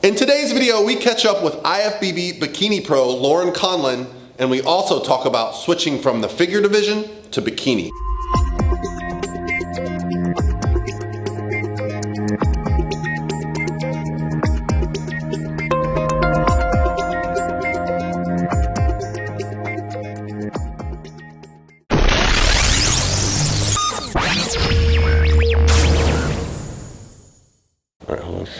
In today's video, we catch up with IFBB Bikini Pro Laurin Conlin, and we also talk about switching from the figure division to bikini.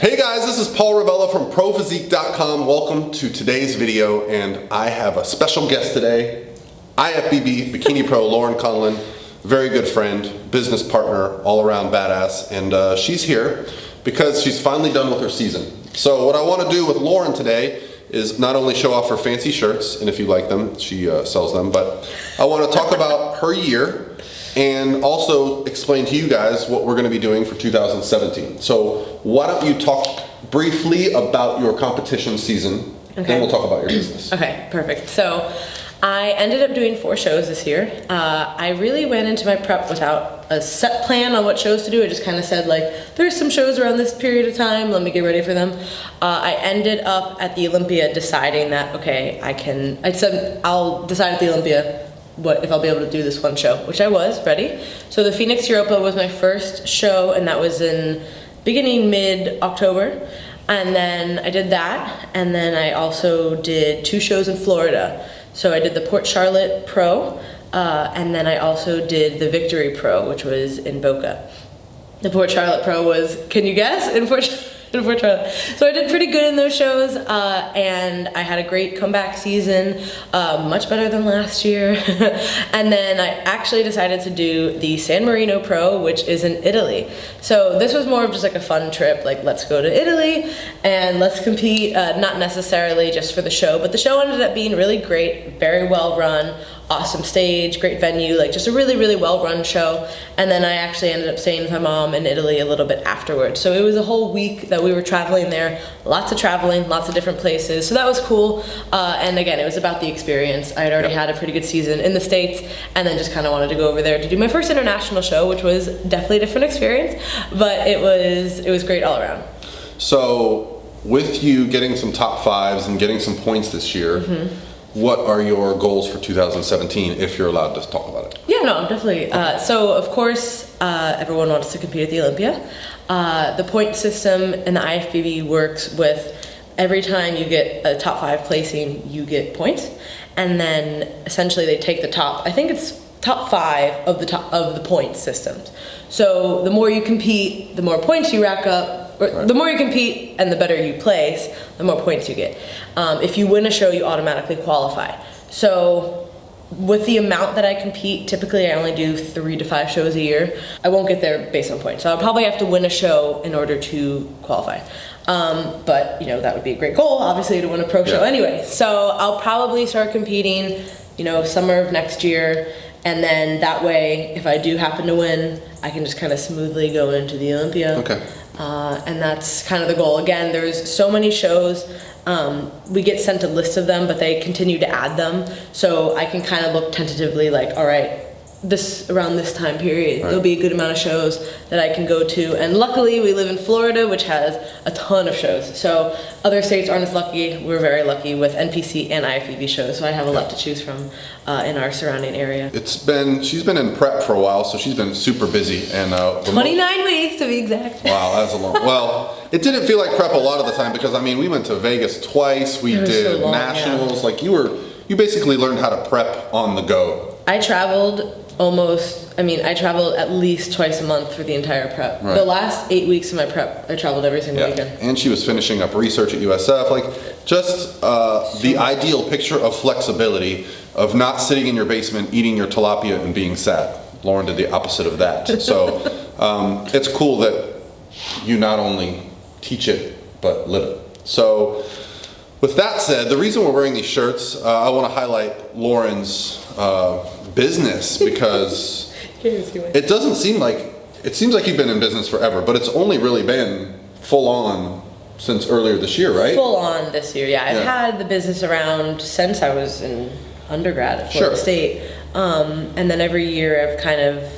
Hey guys, this is Paul Ravella from ProPhysique.com. Welcome to today's video, and I have a special guest today, IFBB Bikini Pro Laurin Conlin, very good friend, business partner, all around badass, and she's here because she's finally done with her season. So what I want to do with Laurin today is not only show off her fancy shirts, and if you like them, she sells them, but I want to talk about her year and also explain to you guys what we're going to be doing for 2017. So why don't you talk briefly about your competition season, then we'll talk about your business. Okay, perfect. So I ended up doing 4 shows this year. I really went into my prep without a set plan on what shows to do. I just kind of said, like, there's some shows around this period of time, let me get ready for them. I ended up at the Olympia deciding that, okay, I said I'll decide at the Olympia if I'll be able to do this one show, which I was ready. So the Phoenix Europa was my first show, and that was in beginning mid-October. And then I did that, and then I also did 2 shows in Florida. So I did the Port Charlotte Pro, and then I also did the Victory Pro, which was in Boca. The Port Charlotte Pro was, can you guess? In Port Charlotte. So I did pretty good in those shows, and I had a great comeback season, much better than last year. And then I actually decided to do the San Marino Pro, which is in Italy. So this was more of just like a fun trip, like let's go to Italy and let's compete, not necessarily just for the show, but the show ended up being really great, very well run, awesome stage, great venue, like just a really, really well-run show. And then I actually ended up staying with my mom in Italy a little bit afterwards. So it was a whole week that we were traveling there, lots of traveling, lots of different places. So that was cool. And again, it was about the experience. I had already had a pretty good season in the States, and then just kind of wanted to go over there to do my first international show, which was definitely a different experience, but it was great all around. So with you getting some top 5s and getting some points this year, what are your goals for 2017, if you're allowed to talk about it? Yeah, no, definitely. So, of course, everyone wants to compete at the Olympia. The point system in the IFBB works with every time you get a top 5 placing, you get points. And then, essentially, they take the top, I think it's top 5 of the point systems. So, the more you compete, the more points you rack up. The more you compete and the better you place, the more points you get. If you win a show, you automatically qualify. So with the amount that I compete, typically I only do 3 to 5 shows a year. I won't get there based on points. So I'll probably have to win a show in order to qualify. But you know, that would be a great goal, obviously, to win a pro show anyway. So I'll probably start competing, you know, summer of next year. And then that way, if I do happen to win, I can just kind of smoothly go into the Olympia. Okay. And that's kind of the goal. Again, there's so many shows. We get sent a list of them, but they continue to add them. So I can kind of look tentatively like, all right, around this time period, there'll be a good amount of shows that I can go to. And luckily, we live in Florida, which has a ton of shows. So other states aren't as lucky. We're very lucky with NPC and IFBB shows. So I have a lot to choose from in our surrounding area. She's been in prep for a while, so she's been super busy. And 29 weeks to be exact. Wow, that's a long. Well, it didn't feel like prep a lot of the time because I mean, we went to Vegas twice. We did so long, nationals. Like you basically learned how to prep on the go. I traveled I traveled at least twice a month for the entire prep. The last 8 weeks of my prep, I traveled every single weekend. And she was finishing up research at USF, like just the ideal picture of flexibility, of not sitting in your basement, eating your tilapia and being sad. Laurin did the opposite of that. So it's cool that you not only teach it, but live it. So with that said, the reason we're wearing these shirts, I want to highlight Laurin's business because it seems like you've been in business forever, but it's only really been full on since earlier this year, right? Full on this year, yeah. I've had the business around since I was in undergrad at Florida State. And then every year I've kind of,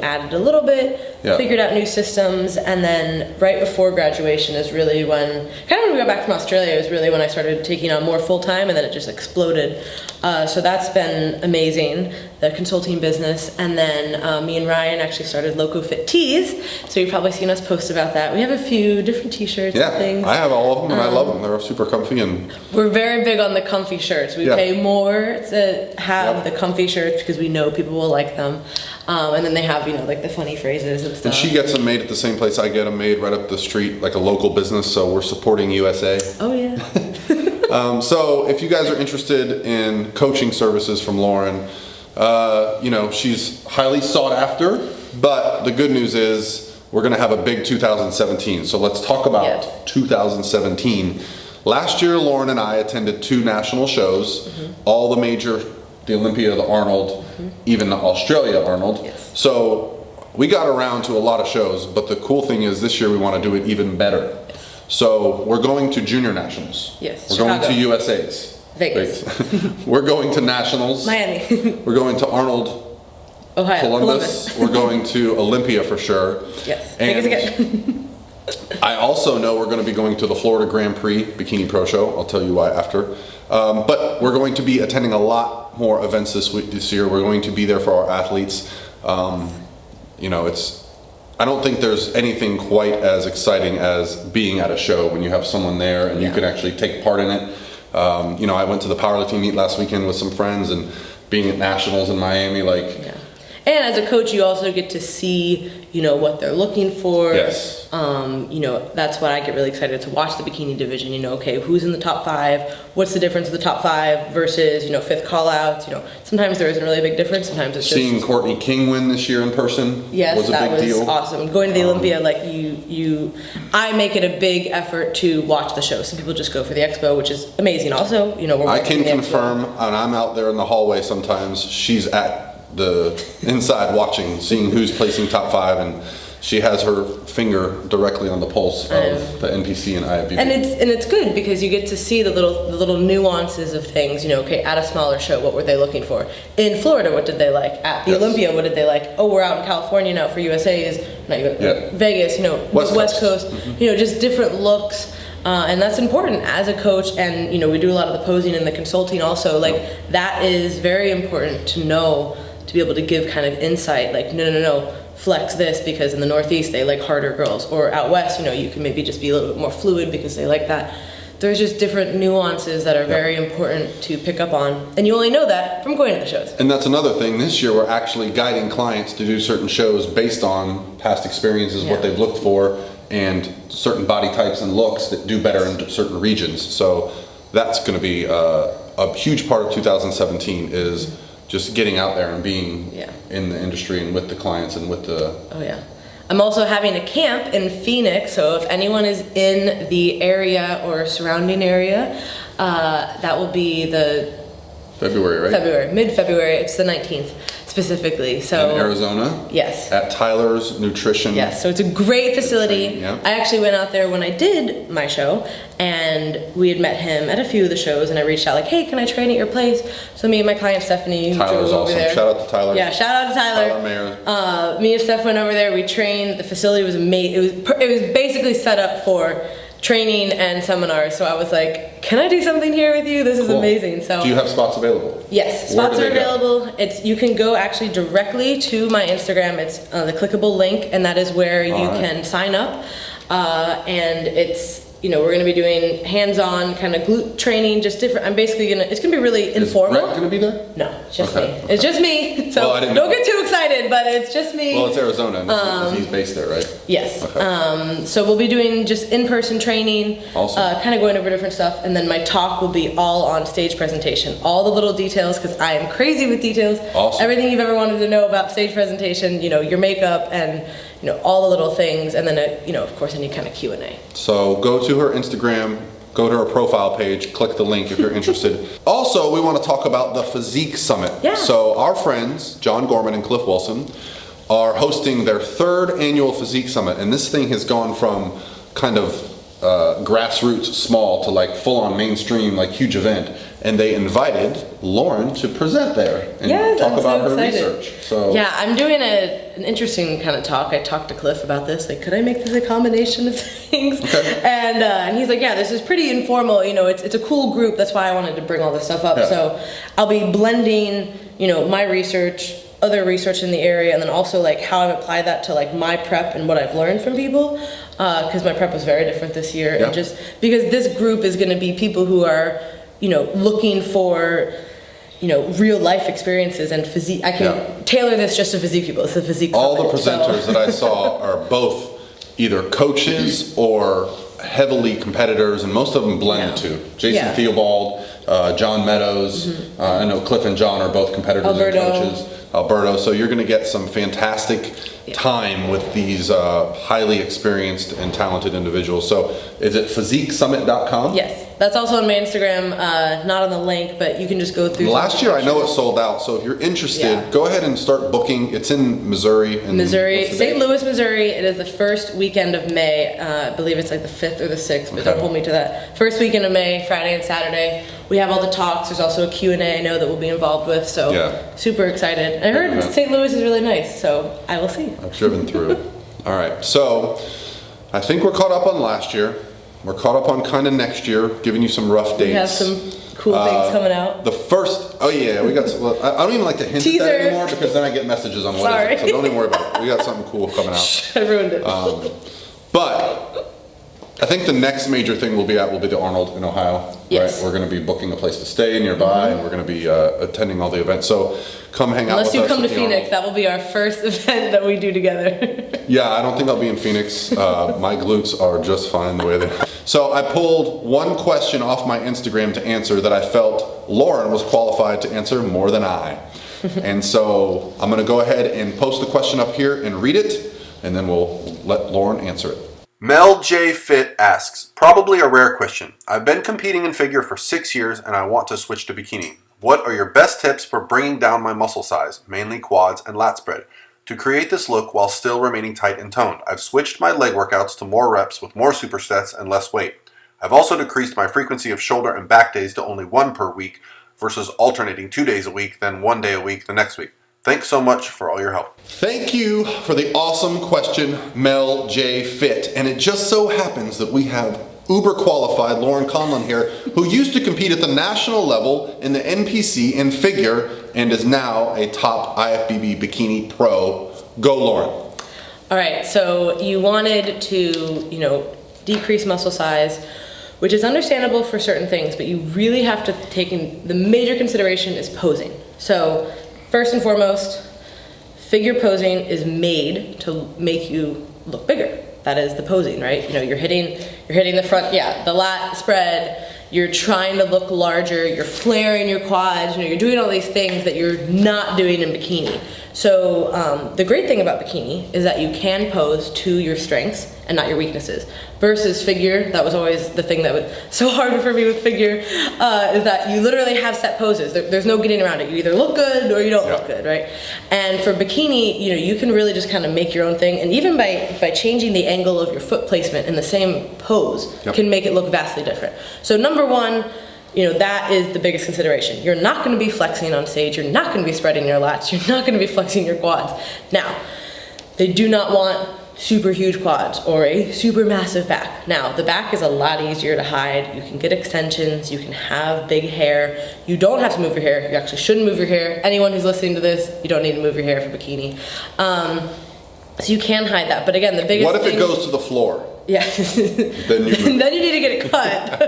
added a little bit. Yeah. figured out new systems, and then right before graduation is really when we got back from Australia, it was really when I started taking on more full-time, and then it just exploded. So that's been amazing, the consulting business. And then me and Ryan actually started Loco Fit Tees, so you've probably seen us post about that. We have a few different t-shirts and things. I have all of them, and I love them. They're super comfy, and we're very big on the comfy shirts. We pay more to have the comfy shirts because we know people will like them. And then they have, like the funny phrases and stuff. And she gets them made at the same place I get them made, right up the street, like a local business, so we're supporting USA. Oh, yeah. So if you guys are interested in coaching services from Laurin, she's highly sought after, but the good news is we're going to have a big 2017. So let's talk about 2017. Last year, Laurin and I attended 2 national shows, all the major, the Olympia, the Arnold, even the Australia Arnold. Yes. So we got around to a lot of shows, but the cool thing is this year we want to do it even better. So we're going to junior nationals. Yes. We're Chicago. going to USA's. Vegas. We're going to nationals. Miami. We're going to Arnold. Ohio. Columbus. We're going to Olympia for sure. Yes. And Vegas again. I also know we're going to be going to the Florida Grand Prix Bikini Pro Show. I'll tell you why after. But we're going to be attending a lot more events this year. We're going to be there for our athletes. I don't think there's anything quite as exciting as being at a show when you have someone there and you can actually take part in it. I went to the powerlifting meet last weekend with some friends, and being at nationals in Miami, And as a coach, you also get to see, what they're looking for. Yes. That's what I get really excited to watch the bikini division. Okay, who's in the top 5? What's the difference of the top 5 versus, 5th call-outs? Sometimes there isn't really a big difference. Sometimes it's just... Seeing Courtney King win this year in person was a big deal. That was awesome. Going to the Olympia, I make it a big effort to watch the show. Some people just go for the expo, which is amazing. Also, I can confirm, and I'm out there in the hallway sometimes, she's at the inside watching, seeing who's placing top 5, and she has her finger directly on the pulse of the NPC and IFBB. And it's good because you get to see the little nuances of things. At a smaller show, what were they looking for? In Florida, what did they like? At the Olympia, what did they like? Oh, we're out in California now for USA's, Vegas, West Coast, just different looks. And that's important as a coach, and we do a lot of the posing and the consulting also. That is very important to know, to be able to give kind of insight, no, flex this because in the Northeast they like harder girls, or out West, you can maybe just be a little bit more fluid because they like that. There's just different nuances that are very important to pick up on, and you only know that from going to the shows. And that's another thing. This year we're actually guiding clients to do certain shows based on past experiences, what they've looked for, and certain body types and looks that do better in certain regions. So that's going to be a huge part of 2017 is just getting out there and being in the industry and with the clients and with the... Oh yeah. I'm also having a camp in Phoenix, so if anyone is in the area or surrounding area, that will be the... February, right? February, mid-February, it's the 19th specifically. So in Arizona? Yes. At Tyler's Nutrition. Yes, so it's a great facility. Yep. I actually went out there when I did my show, and we had met him at a few of the shows, and I reached out hey, can I train at your place? So me and my client Stephanie Tyler's drove awesome. over there. Shout out to Tyler. Yeah, shout out to Tyler. Tyler Mayer. Me and Steph went over there, we trained, the facility was amazing. It was basically set up for training and seminars, so I was like, can I do something here with you? This is amazing. So do you have spots available? Yes, spots are available. You can go actually directly to my Instagram. It's the clickable link, and that is where you can sign up. And it's we're going to be doing hands-on kind of glute training, just different. I'm basically it's going to be really informal. Is Brett going to be there? No, it's just me. It's just me. So don't get too excited, but it's just me. Well, it's Arizona, and he's based there, right? Yes. Okay. So we'll be doing just in-person training, awesome. kind of going over different stuff, and then my talk will be all on stage presentation. All the little details, because I am crazy with details. Awesome. Everything you've ever wanted to know about stage presentation, your makeup and all the little things, and then of course any kind of Q&A. So go to her Instagram, go to her profile page, click the link if you're interested. Also, we want to talk about the Physique Summit. Yeah. So our friends, John Gorman and Cliff Wilson, are hosting their 3rd annual Physique Summit, and this thing has gone from kind of grassroots small to like full on mainstream, like huge event. And they invited Laurin to present there and talk about her research. So yeah, I'm doing an interesting kind of talk. I talked to Cliff about this. Like, could I make this a combination of things? Okay. And he's like, yeah, this is pretty informal. You know, it's a cool group. That's why I wanted to bring all this stuff up. Yeah. So I'll be blending, you know, my research, other research in the area, and then also like how I've applied that to like my prep and what I've learned from people. Because my prep was very different this year, and just because this group is going to be people who are, you know, looking for, you know, real life experiences and physique. I can tailor this just to physique people. It's the Physique Summit. All the presenters that I saw are both either coaches or heavily competitors, and most of them blend the two. Jason Theobald, John Meadows, I know Cliff and John are both competitors and coaches. Alberto, so you're going to get some fantastic time with these highly experienced and talented individuals. So is it physiquesummit.com? Yes, that's also on my Instagram, not on the link, but you can just go through. Last year I know it sold out, so if you're interested, go ahead and start booking. It's in Missouri. St. Louis, Missouri. It is the first weekend of May. I believe it's like the 5th or the 6th, but don't hold me to that. First weekend of May, Friday and Saturday. We have all the talks. There's also a Q&A I know that we'll be involved with, so super excited. I heard St. Louis is really nice, so I will see. I've driven through. All right, so I think we're caught up on last year. We're caught up on kind of next year, giving you some rough dates. We have some cool things coming out. The first, we got, I don't even like to hint at that anymore because then I get messages on what is it, so don't even worry about it. We got something cool coming out. I ruined it. But I think the next major thing we'll be the Arnold in Ohio. Yes. Right? We're going to be booking a place to stay nearby, and we're going to be attending all the events. So come hang out with us. Unless you come to Phoenix, that will be our first event that we do together. Yeah, I don't think I'll be in Phoenix. My glutes are just fine the way they are. So I pulled one question off my Instagram to answer that I felt Laurin was qualified to answer more than I. And so I'm going to go ahead and post the question up here and read it, and then we'll let Laurin answer it. Mel J. Fit asks, probably a rare question. I've been competing in figure for 6 years and I want to switch to bikini. What are your best tips for bringing down my muscle size, mainly quads and lat spread, to create this look while still remaining tight and toned? I've switched my leg workouts to more reps with more supersets and less weight. I've also decreased my frequency of shoulder and back days to only 1 per week versus alternating 2 days a week, then 1 day a week the next week. Thanks so much for all your help. Thank you for the awesome question, Mel J. Fit. And it just so happens that we have uber qualified Laurin Conlin here, who used to compete at the national level in the NPC in figure and is now a top IFBB bikini pro. Go, Laurin. All right, so you wanted to, decrease muscle size, which is understandable for certain things, but you really have to take in the major consideration is posing. So first and foremost, figure posing is made to make you look bigger. That is the posing, right? You're hitting the front, the lat spread, you're trying to look larger, you're flaring your quads, you're doing all these things that you're not doing in bikini. So the great thing about bikini is that you can pose to your strengths and not your weaknesses. Versus figure, that was always the thing that was so hard for me with figure, is that you literally have set poses. There's no getting around it. You either look good or you don't look good, right? And for bikini, you can really just kind of make your own thing. And even by changing the angle of your foot placement in the same pose can make it look vastly different. So number one, that is the biggest consideration. You're not going to be flexing on stage. You're not going to be spreading your lats. You're not going to be flexing your quads. Now, they do not want super huge quads or a super massive back. Now, the back is a lot easier to hide. You can get extensions. You can have big hair. You don't have to move your hair. You actually shouldn't move your hair. Anyone who's listening to this, you don't need to move your hair for bikini. So you can hide that. But again, the biggest thing... What if it goes to the floor? Yeah. Then you need to get it cut.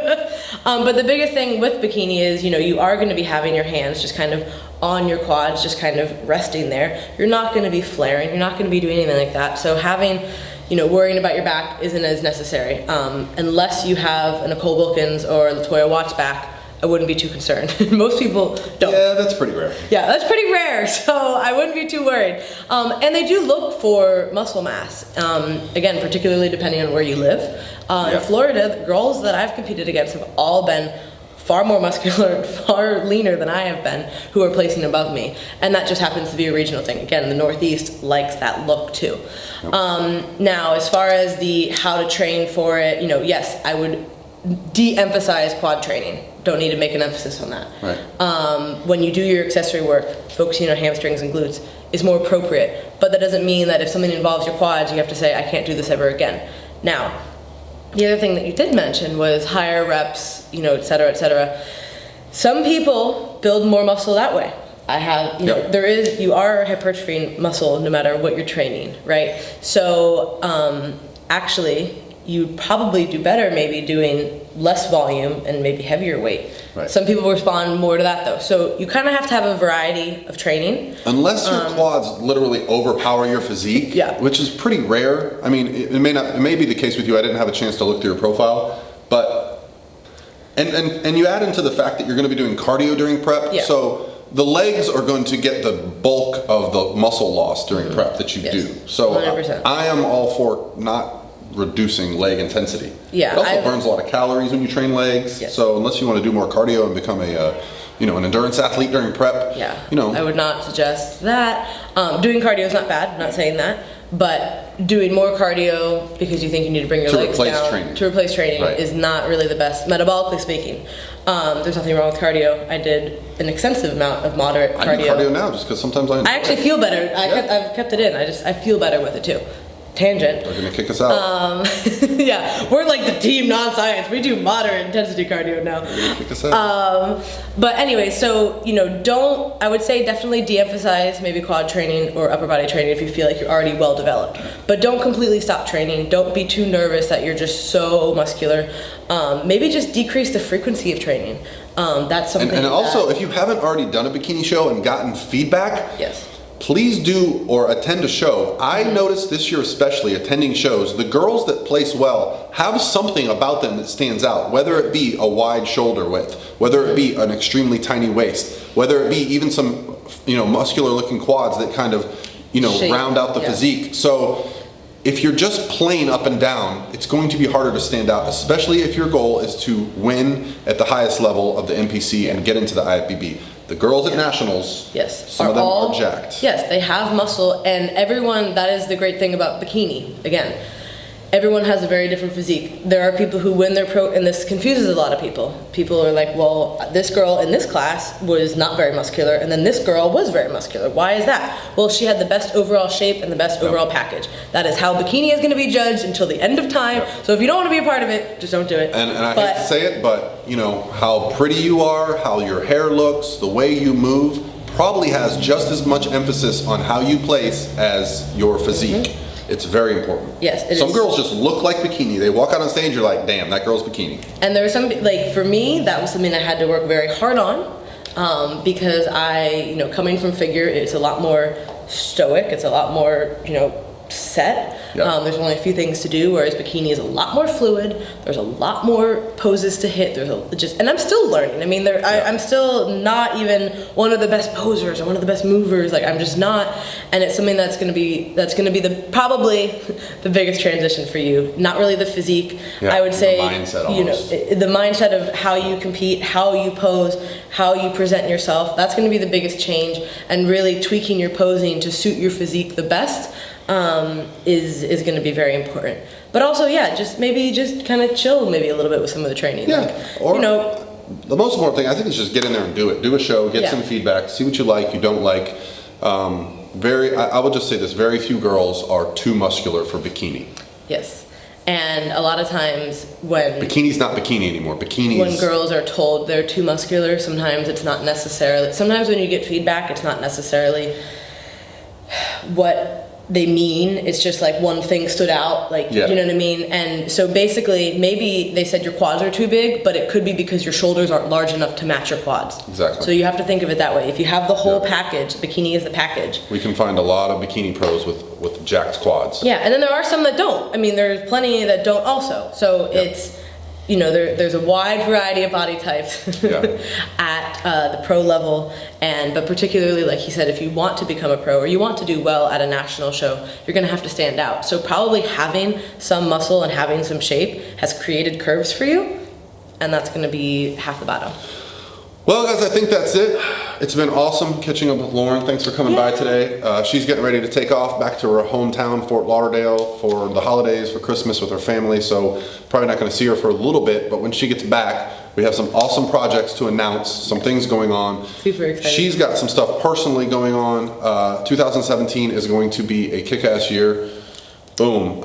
But the biggest thing with bikini is, you are going to be having your hands just kind of on your quads, just kind of resting there. You're not going to be flaring. You're not going to be doing anything like that. So having, worrying about your back isn't as necessary. Unless you have a Nicole Wilkins or Latoya Watts back, I wouldn't be too concerned. Most people don't. Yeah, that's pretty rare. Yeah, that's pretty rare, so I wouldn't be too worried. And they do look for muscle mass, again, particularly depending on where you live. In Florida, the girls that I've competed against have all been far more muscular, far leaner than I have been, who are placing above me. And that just happens to be a regional thing. Again, the Northeast likes that look too. Now, as far as the how to train for it, yes, I would de-emphasize quad training. Don't need to make an emphasis on that. Right. When you do your accessory work, focusing on hamstrings and glutes is more appropriate. But that doesn't mean that if something involves your quads, you have to say, I can't do this ever again. Now, the other thing that you did mention was higher reps, et cetera, et cetera. Some people build more muscle that way. I have, you are hypertrophying muscle no matter what you're training, right? So actually, you'd probably do better maybe doing less volume and maybe heavier weight. Right. Some people respond more to that though. So you kind of have to have a variety of training. Unless your quads literally overpower your physique, which is pretty rare. I mean, it may be the case with you. I didn't have a chance to look through your profile, but and you add into the fact that you're going to be doing cardio during prep. Yeah. So the legs are going to get the bulk of the muscle loss during prep that you do. So 100%. I am all for not reducing leg intensity. Yeah, it also burns a lot of calories when you train legs. Yes. So unless you want to do more cardio and become an endurance athlete during prep, I would not suggest that. Doing cardio is not bad. I'm not saying that, but doing more cardio because you think you need to bring your legs down to replace training is not really the best, metabolically speaking. There's nothing wrong with cardio. I did an extensive amount of moderate cardio. I do cardio now just because sometimes I actually feel better. I've kept it in. I feel better with it too. Tangent. They're gonna kick us out. Yeah, we're like the team non-science. We do moderate intensity cardio now. They're gonna kick us out. But anyway, so I would say definitely de-emphasize maybe quad training or upper body training if you feel like you're already well developed. But don't completely stop training. Don't be too nervous that you're just so muscular. Maybe just decrease the frequency of training. That's something. And also, if you haven't already done a bikini show and gotten feedback, please do or attend a show. I noticed this year especially attending shows, the girls that place well have something about them that stands out, whether it be a wide shoulder width, whether it be an extremely tiny waist, whether it be even some muscular looking quads that kind of round out the physique. So if you're just plain up and down, it's going to be harder to stand out, especially if your goal is to win at the highest level of the NPC and get into the IFBB. The girls at nationals, some of them are jacked. Yes, they have muscle, and everyone, that is the great thing about bikini. Again, everyone has a very different physique. There are people who win their pro, and this confuses a lot of people. People are like, well, this girl in this class was not very muscular, and then this girl was very muscular. Why is that? Well, she had the best overall shape and the best overall package. That is how bikini is going to be judged until the end of time. So if you don't want to be a part of it, just don't do it. And I hate to say it, but how pretty you are, how your hair looks, the way you move, probably has just as much emphasis on how you place as your physique. It's very important. Yes, it is. Some girls just look like bikini. They walk out on stage, you're like, damn, that girl's bikini. And there was some, for me, that was something I had to work very hard on because coming from figure, it's a lot more stoic. It's a lot more, set. There's only a few things to do, whereas bikini is a lot more fluid. There's a lot more poses to hit. And I'm still learning. I mean, I'm still not even one of the best posers or one of the best movers. Like I'm just not. And it's something that's going to be probably the biggest transition for you. Not really the physique. I would say, the mindset almost. The mindset of how you compete, how you pose, how you present yourself. That's going to be the biggest change. And really tweaking your posing to suit your physique the best. Is going to be very important. But also, just kind of chill maybe a little bit with some of the training. The most important thing I think is just get in there and do it. Do a show, get some feedback, see what you like, you don't like. I will just say this: very few girls are too muscular for bikini. Yes. And a lot of times when bikini's not bikini anymore. When girls are told they're too muscular, sometimes it's not necessarily. Sometimes when you get feedback, it's not necessarily what they mean. It's just like one thing stood out, you know what I mean? And so basically maybe they said your quads are too big, but it could be because your shoulders aren't large enough to match your quads. Exactly. So you have to think of it that way. If you have the whole package, bikini is the package. We can find a lot of bikini pros with jacked quads. Yeah, and then there are some that don't. I mean, there's plenty that don't also. So it's there's a wide variety of body types at the pro level, but particularly, like he said, if you want to become a pro or you want to do well at a national show, you're going to have to stand out. So probably having some muscle and having some shape has created curves for you. and that's going to be half the battle. Well, guys, I think that's it. It's been awesome catching up with Laurin. Thanks for coming by today. She's getting ready to take off back to her hometown, Fort Lauderdale, for the holidays, for Christmas with her family. So probably not going to see her for a little bit, but when she gets back, we have some awesome projects to announce, some things going on. Super excited. She's got some stuff personally going on. 2017 is going to be a kick-ass year. Boom.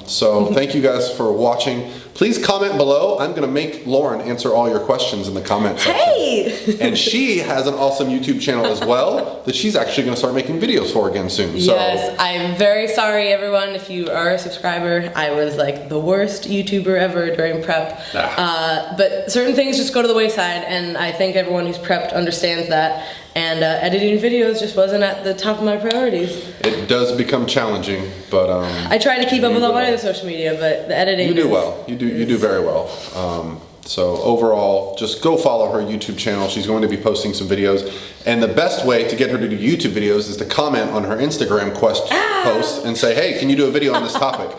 So thank you guys for watching. Please comment below. I'm going to make Laurin answer all your questions in the comment section. Hey! And she has an awesome YouTube channel as well that she's actually going to start making videos for again soon. So. Yes, I'm very sorry everyone if you are a subscriber. I was like the worst YouTuber ever during prep. But certain things just go to the wayside, and I think everyone who's prepped understands that. And editing videos just wasn't at the top of my priorities. It does become challenging, but I try to keep up with all my other social media, but the editing. You do well. You do very well. So overall, just go follow her YouTube channel. She's going to be posting some videos, and the best way to get her to do YouTube videos is to comment on her Instagram post and say, "Hey, can you do a video on this topic?"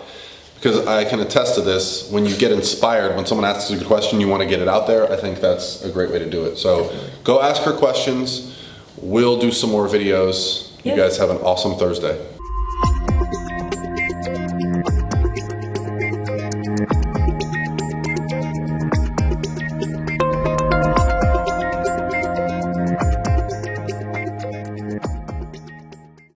Because I can attest to this. When you get inspired, when someone asks you a question, you want to get it out there. I think that's a great way to do it. So go ask her questions. We'll do some more videos. You guys have an awesome Thursday.